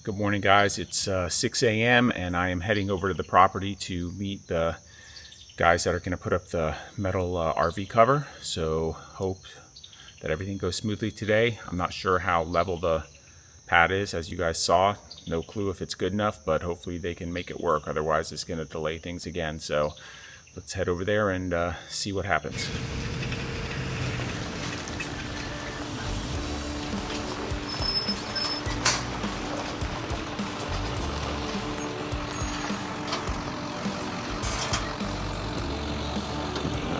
Good morning, guys. It's 6 a.m. and I am heading over to the property to meet the guys that are going to put up the metal RV cover. So hope that everything goes smoothly today. I'm not sure how level the pad is, as you guys saw. No clue if it's good enough, but hopefully they can make it work. Otherwise, it's going to delay things again. So let's head over there and see what happens.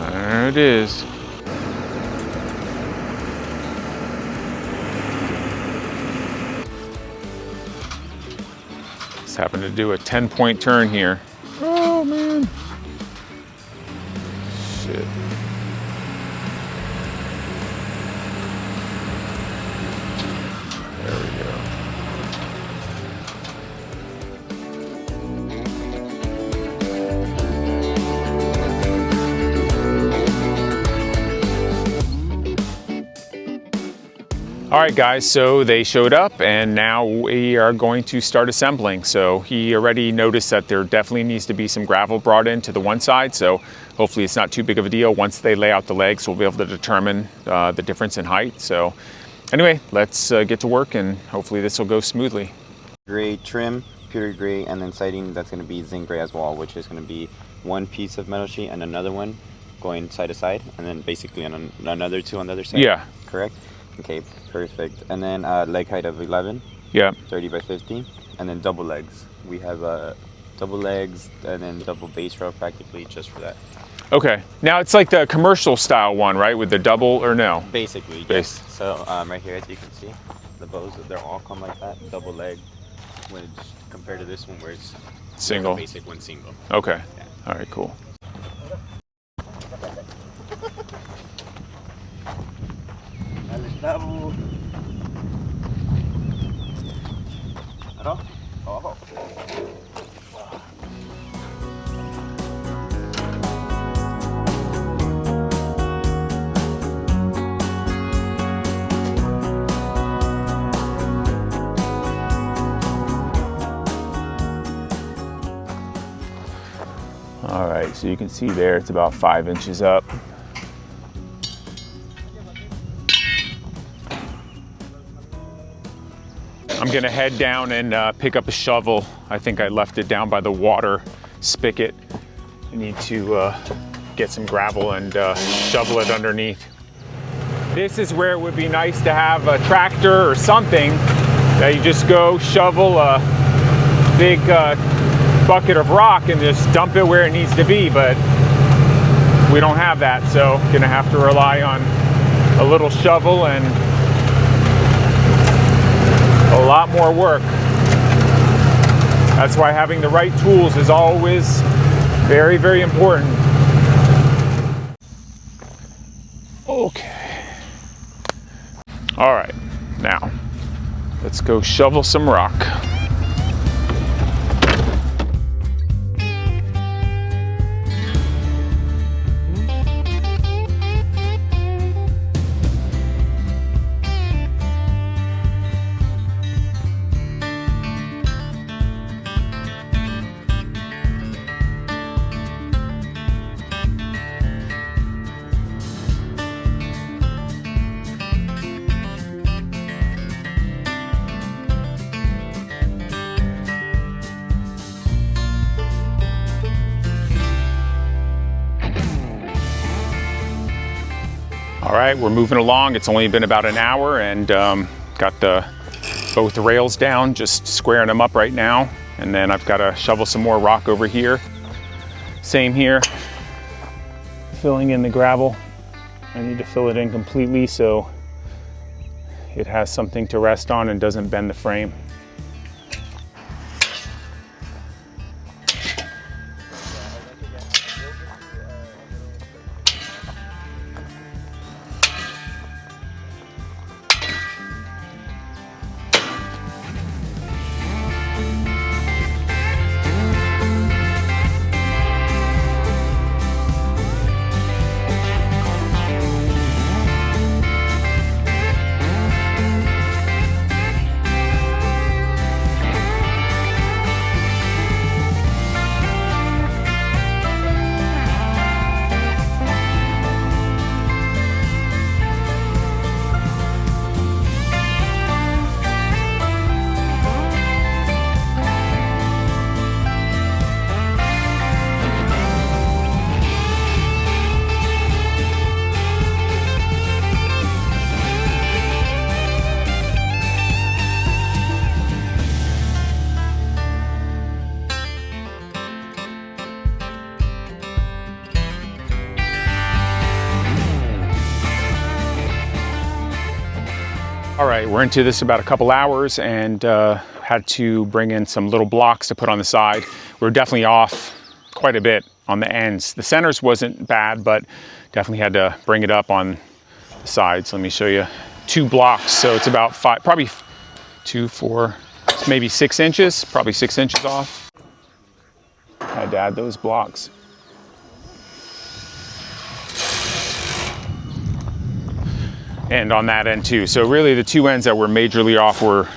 There it is. Just happened to do a 10-point turn here. Oh man. Shit. There we go. All right, guys, so they showed up and now we are going to start assembling. So he already noticed that there definitely needs to be some gravel brought in to the one side. So hopefully it's not too big of a deal. Once they lay out the legs, we'll be able to determine the difference in height. So anyway, let's get to work and hopefully this will go smoothly. Gray trim, pure gray, and then siding that's going to be zinc gray as well, which is going to be one piece of metal sheet and another one going side to side, and then basically on another two on the other side. Yeah. Correct? Okay, perfect. And then leg height of 11. Yeah. 30 by 50. And then double legs. We have double legs and then double base rail practically just for that. Okay. Now it's like the commercial style one, right? With the double or no? Basically, yes. So right here, as you can see, the bows, they're all come like that, double leg, which compared to this one where it's Single. Basic one single. Okay. Yeah. All right, cool. All right, so you can see there, it's about 5 inches up. I'm gonna head down and pick up a shovel. I think I left it down by the water spigot. I need to get some gravel and shovel it underneath. This is where it would be nice to have a tractor or something that you just go shovel a big bucket of rock and just dump it where it needs to be, but we don't have that, so gonna have to rely on a little shovel and a lot more work. That's why having the right tools is always very, very important. Okay. All right, now let's go shovel some rock. All right, we're moving along. It's only been about an hour and got both the rails down, just squaring them up right now. And then I've got to shovel some more rock over here. Same here, filling in the gravel. I need to fill it in completely so it has something to rest on and doesn't bend the frame. All right, we're into this about a couple hours and had to bring in some little blocks to put on the side. We're definitely off quite a bit on the ends. The centers wasn't bad, but definitely had to bring it up on the sides. Let me show you 2 blocks. So it's about 5, probably 2, 4, maybe 6 inches, probably 6 inches off. Had to add those blocks. And on that end too. So really the 2 ends that were majorly off were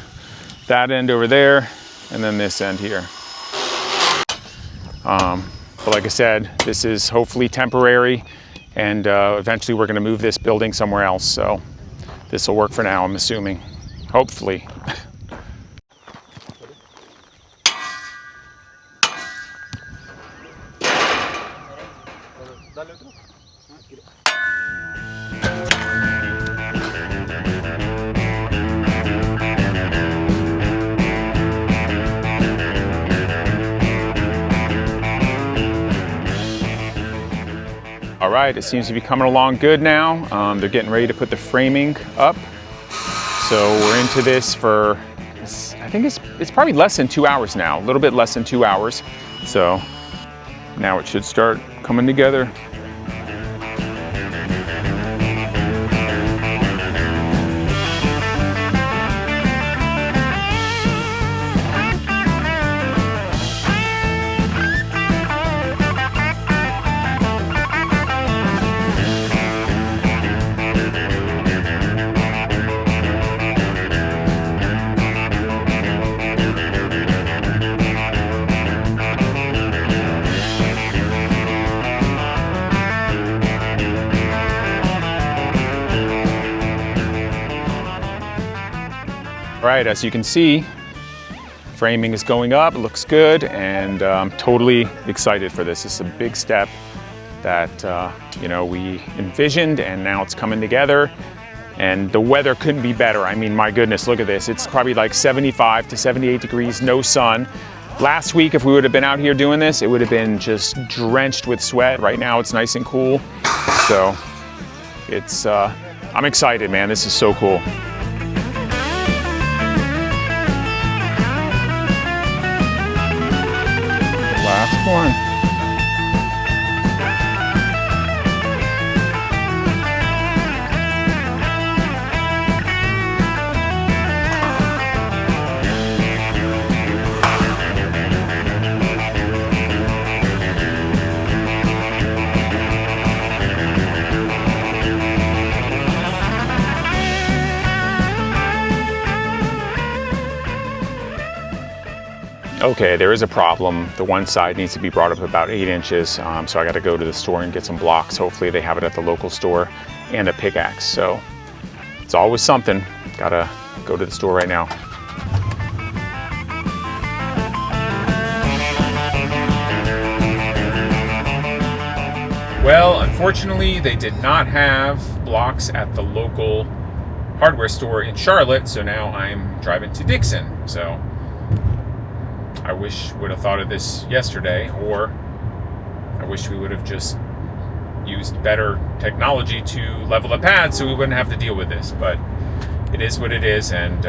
that end over there and then this end here. But like I said, this is hopefully temporary and eventually we're gonna move this building somewhere else. So this will work for now, I'm assuming, hopefully. All right, it seems to be coming along good now. They're getting ready to put the framing up. So we're into this for, I think it's probably less than 2 hours now, a little bit less than 2 hours. So now it should start coming together. All right, as you can see, framing is going up, it looks good, and I'm totally excited for this. This is a big step that you know, we envisioned, and now it's coming together. And the weather couldn't be better. I mean, my goodness, look at this. It's probably like 75 to 78 degrees, no sun. Last week, if we would have been out here doing this, it would have been just drenched with sweat. Right now, it's nice and cool. So it's, I'm excited, man. This is so cool. Last one. Okay, there is a problem. The one side needs to be brought up about 8 inches, so I got to go to the store and get some blocks. Hopefully they have it at the local store, and a pickaxe. So it's always something. Gotta go to the store right now. Well, unfortunately, they did not have blocks at the local hardware store in Charlotte, so now I'm driving to Dixon. So I wish we would have thought of this yesterday, or I wish we would have just used better technology to level the pad so we wouldn't have to deal with this. But it is what it is, and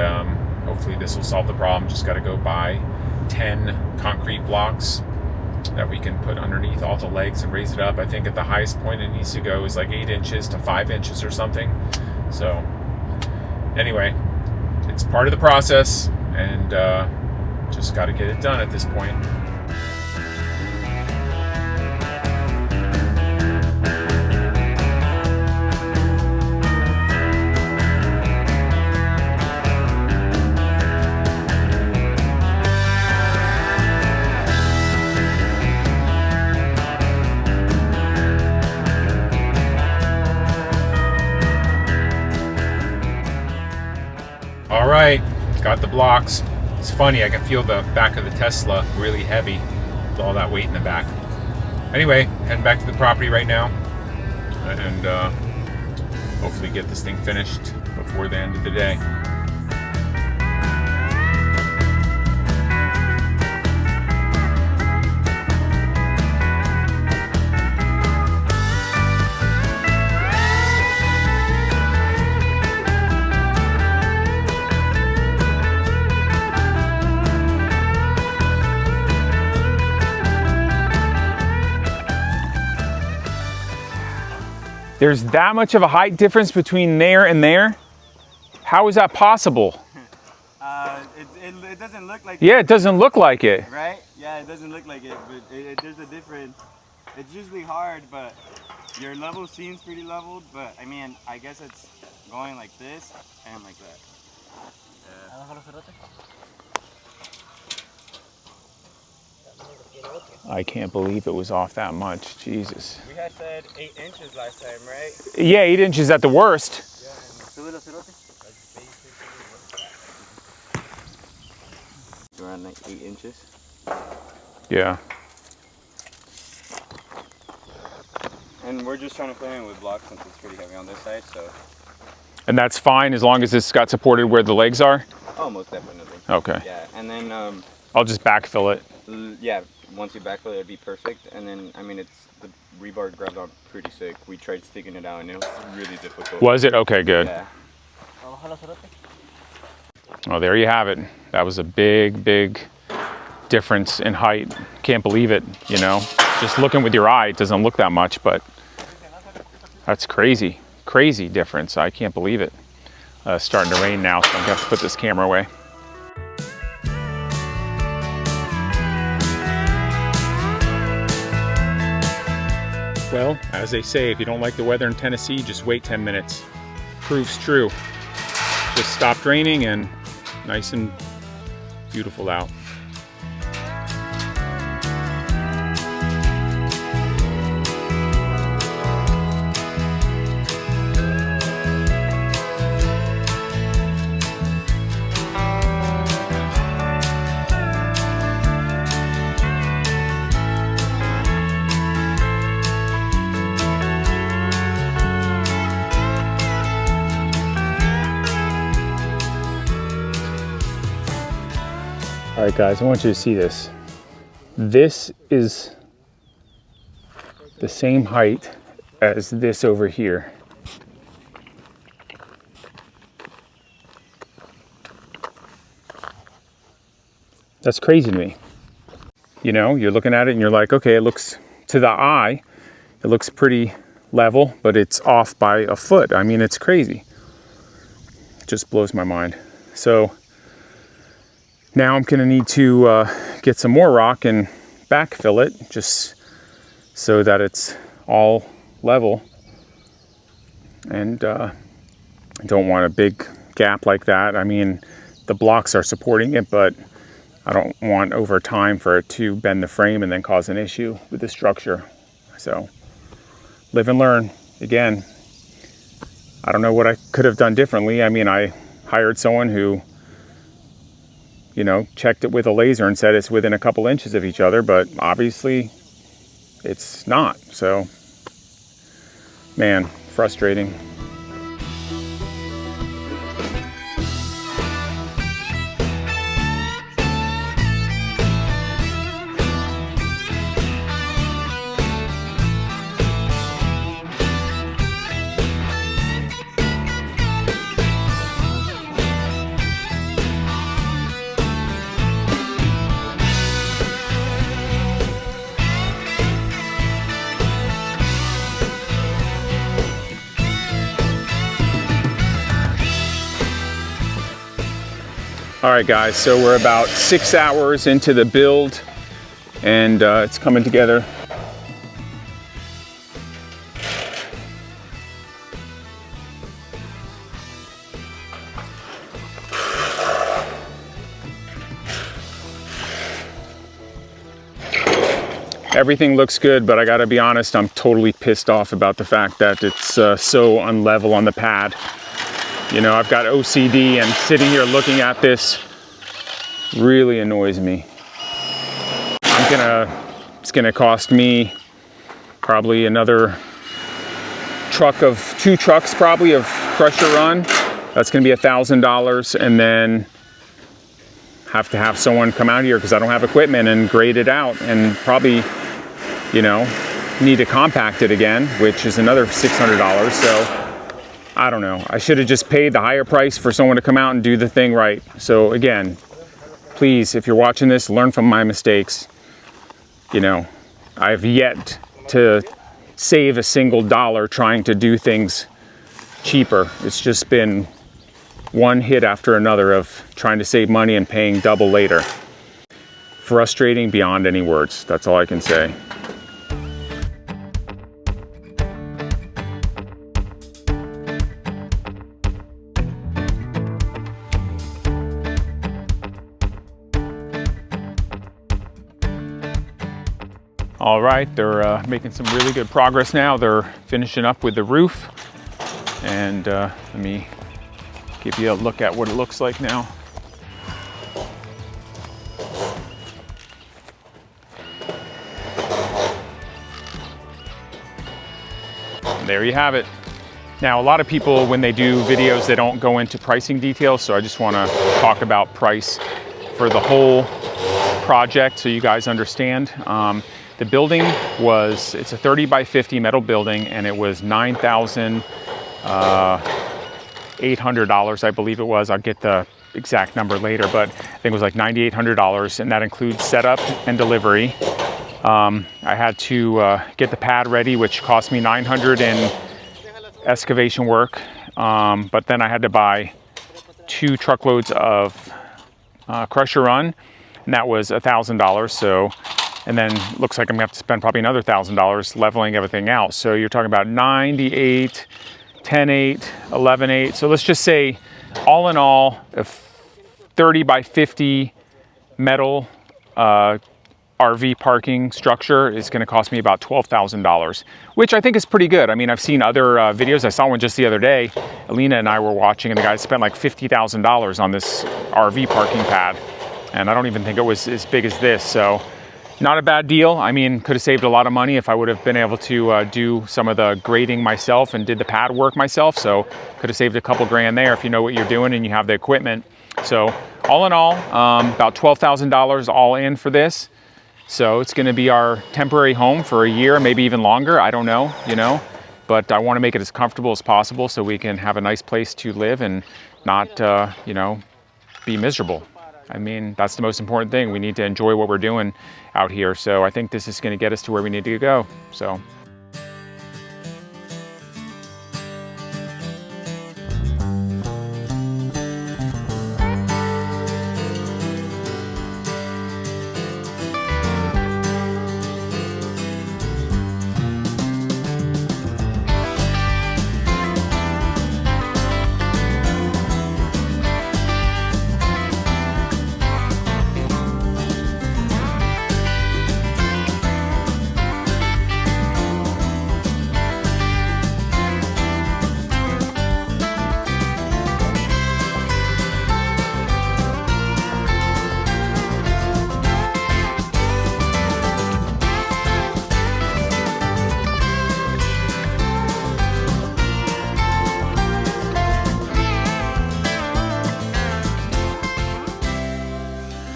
hopefully this will solve the problem. Just got to go buy 10 concrete blocks that we can put underneath all the legs and raise it up. I think at the highest point it needs to go is like 8 inches to 5 inches or something. So anyway, it's part of the process, and just got to get it done at this point. All right, got the blocks. It's funny, I can feel the back of the Tesla really heavy with all that weight in the back. Anyway, heading back to the property right now, and hopefully get this thing finished before the end of the day. There's that much of a height difference between there and there? How is that possible? It doesn't look like Yeah, it doesn't look like it. right? Yeah, it doesn't look like it, but there's a difference. It's usually hard, but your level seems pretty leveled, but I mean, I guess it's going like this and like that. I can't believe it was off that much. Jesus. We had said 8 inches last time, right? Yeah, 8 inches at the worst. Around like 8 inches. Yeah. And we're just trying to play in with blocks since it's pretty heavy on this side, so. And that's fine as long as it's got supported where the legs are? Oh, most definitely. Okay. Yeah, and then, I'll just backfill it. yeah, once you backfill it, it'd be perfect. And then, I mean, the rebar grabbed on pretty sick. We tried sticking it out and it was really difficult. Was it? Okay, good. Yeah. Oh, there you have it. That was a big, big difference in height. Can't believe it, you know? Just looking with your eye, it doesn't look that much, but that's crazy. Crazy difference. I can't believe it. Starting to rain now, so I'm gonna have to put this camera away. Well, as they say, if you don't like the weather in Tennessee, just wait 10 minutes. Proves true. Just stopped raining and nice and beautiful out. All right, guys, I want you to see this. This is the same height as this over here. That's crazy to me. You know, you're looking at it and you're like, okay, it looks, to the eye, it looks pretty level, but it's off by a foot. I mean, it's crazy. It just blows my mind. So now I'm gonna need to get some more rock and backfill it just so that it's all level. And I don't want a big gap like that. I mean, the blocks are supporting it, but I don't want over time for it to bend the frame and then cause an issue with the structure. So live and learn. Again, I don't know what I could have done differently. I mean, I hired someone who, you know, checked it with a laser and said it's within a couple inches of each other, but obviously it's not. So, man, frustrating. All right, guys, so we're about 6 hours into the build and it's coming together. Everything looks good, but I gotta be honest, I'm totally pissed off about the fact that it's so unlevel on the pad. You know, I've got OCD and sitting here looking at this really annoys me. It's gonna cost me probably another two trucks probably of crusher run. That's gonna be $1,000, and then have to have someone come out here because I don't have equipment and grade it out, and probably, you know, need to compact it again, which is another $600. So I don't know. I should have just paid the higher price for someone to come out and do the thing right. So again, please, if you're watching this, learn from my mistakes. You know, I've yet to save a single dollar trying to do things cheaper. It's just been one hit after another of trying to save money and paying double later. Frustrating beyond any words. That's all I can say. All right, they're making some really good progress now. They're finishing up with the roof. And let me give you a look at what it looks like now. And there you have it. Now, a lot of people, when they do videos, they don't go into pricing details. So I just want to talk about price for the whole project so you guys understand. The building it's a 30 by 50 metal building, and it was $9,800, I believe it was. I'll get the exact number later, but I think it was like $9,800, and that includes setup and delivery. I had to get the pad ready, which cost me $900 in excavation work, but then I had to buy 2 truckloads of crusher run, and that was $1,000. So. And then looks like I'm gonna have to spend probably another $1,000 leveling everything out. So you're talking about 98, 10.8, 11.8. So let's just say, all in all, a 30 by 50 metal RV parking structure is gonna cost me about $12,000, which I think is pretty good. I mean, I've seen other videos. I saw one just the other day. Alina and I were watching, and the guy spent like $50,000 on this RV parking pad. And I don't even think it was as big as this. So. Not a bad deal. I mean, could have saved a lot of money if I would have been able to do some of the grading myself and did the pad work myself. So could have saved a couple grand there if you know what you're doing and you have the equipment. So all in all, about $12,000 all in for this. So it's going to be our temporary home for a year, maybe even longer. I don't know, but I want to make it as comfortable as possible so we can have a nice place to live and not, be miserable. I mean, that's the most important thing. We need to enjoy what we're doing out here. So I think this is going to get us to where we need to go. So.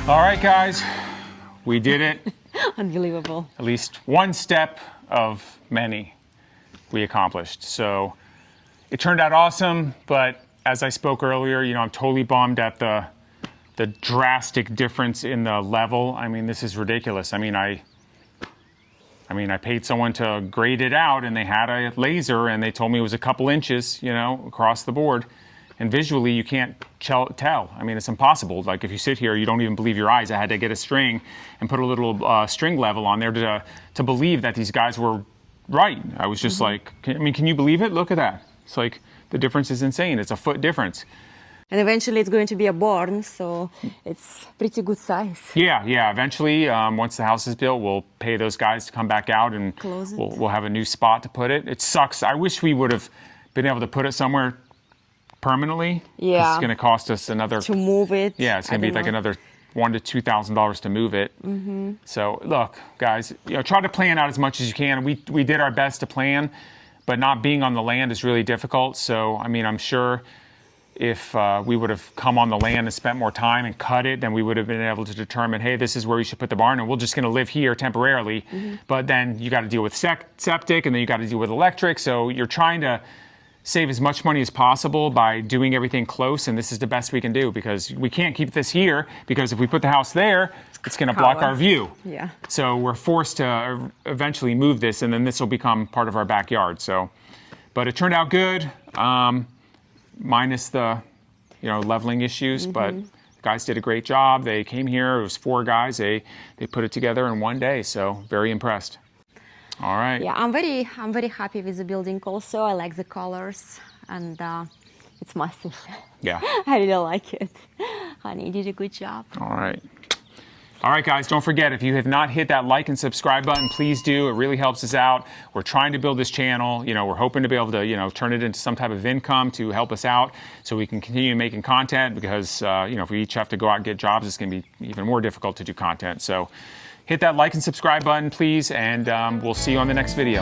All right, guys, we did it. Unbelievable. At least one step of many we accomplished. So it turned out awesome, but as I spoke earlier, I'm totally bummed at the drastic difference in the level. I mean, this is ridiculous. I mean, I paid someone to grade it out, and they had a laser, and they told me it was a couple inches, across the board. And visually, you can't tell. I mean, it's impossible. Like, if you sit here, you don't even believe your eyes. I had to get a string and put a little string level on there to believe that these guys were right. I was just like, can you believe it? Look at that. It's like, the difference is insane. It's a foot difference. And eventually it's going to be a barn, so it's pretty good size. Yeah. Eventually, once the house is built, we'll pay those guys to come back out, and we'll have a new spot to put it. It sucks. I wish we would have been able to put it somewhere permanently. Yeah. It's going to cost us another... To move it. Yeah, it's going to be like another $1,000 to $2,000 to move it. Mm-hmm. So look, guys, try to plan out as much as you can. We did our best to plan, but not being on the land is really difficult. So, I mean, I'm sure if we would have come on the land and spent more time and cut it, then we would have been able to determine, hey, this is where we should put the barn, and we're just going to live here temporarily. Mm-hmm. But then you got to deal with septic, and then you got to deal with electric. So you're trying to save as much money as possible by doing everything close, and this is the best we can do because we can't keep this here because if we put the house there, it's going to block our view. Yeah. So we're forced to eventually move this, and then this will become part of our backyard. So, but it turned out good, minus the, leveling issues. But the guys did a great job. They came here. It was 4 guys. They put it together in one day. So very impressed. All right. Yeah, I'm very happy with the building. Also, I like the colors, and it's massive. Yeah. I really like it. Honey, you did a good job. All right. All right, guys, don't forget, if you have not hit that like and subscribe button, please do. It really helps us out. We're trying to build this channel. We're hoping to be able to, turn it into some type of income to help us out so we can continue making content because, if we each have to go out and get jobs, it's going to be even more difficult to do content. So hit that like and subscribe button, please, and we'll see you on the next video.